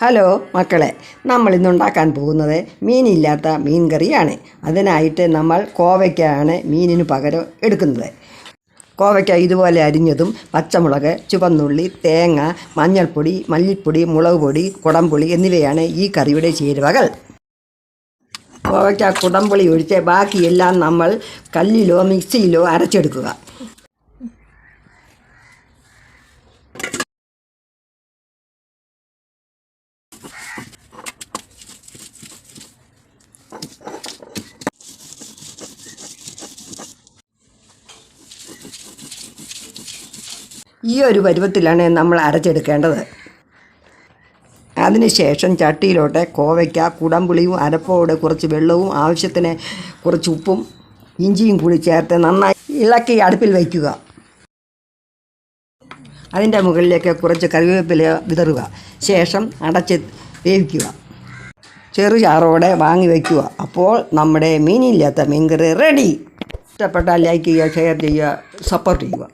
Hello മക്കളെ, നമ്മൾ ഇന്നുണ്ടാക്കാൻ പോകുന്നത് മീനില്ലാത്ത മീൻ കറിയാണ്. അതിനായിട്ട് നമ്മൾ കോവയ്ക്കാണ് മീനിന് പകരം എടുക്കുന്നത്. കോവയ്ക്ക ഇതുപോലെ അരിഞ്ഞതും പച്ചമുളക്, ചുവന്നുള്ളി, തേങ്ങ, മഞ്ഞൾപ്പൊടി, മല്ലിപ്പൊടി, മുളക് പൊടി, കുടംപുളി എന്നിവയാണ് ഈ കറിയുടെ ചേരുവകൾ. കോവയ്ക്ക കുടംപുളി ഒഴിച്ച് ബാക്കിയെല്ലാം നമ്മൾ കല്ലിലോ മിക്സിയിലോ അരച്ചെടുക്കുക. ഈ ഒരു പരുവത്തിലാണ് നമ്മൾ അരച്ചെടുക്കേണ്ടത്. അതിനുശേഷം ചട്ടിയിലോട്ട് കോവയ്ക്ക, കുടംപുളിയും അരപ്പോടെ കുറച്ച് വെള്ളവും ആവശ്യത്തിന് കുറച്ച് ഉപ്പും ഇഞ്ചിയും കൂടി ചേർത്ത് നന്നായി ഇളക്കി അടുപ്പിൽ വയ്ക്കുക. അതിൻ്റെ മുകളിലേക്ക് കുറച്ച് കറിവേപ്പില വിതറുക. ശേഷം അടച്ച് വേവിക്കുക. ചെറുചാറോടെ വാങ്ങി വയ്ക്കുക. അപ്പോൾ നമ്മുടെ മീനില്ലാത്ത മീൻകറി റെഡി. ഇഷ്ടപ്പെട്ടാൽ ലൈക്ക് ചെയ്യുക, ഷെയർ ചെയ്യുക, സപ്പോർട്ട് ചെയ്യുക.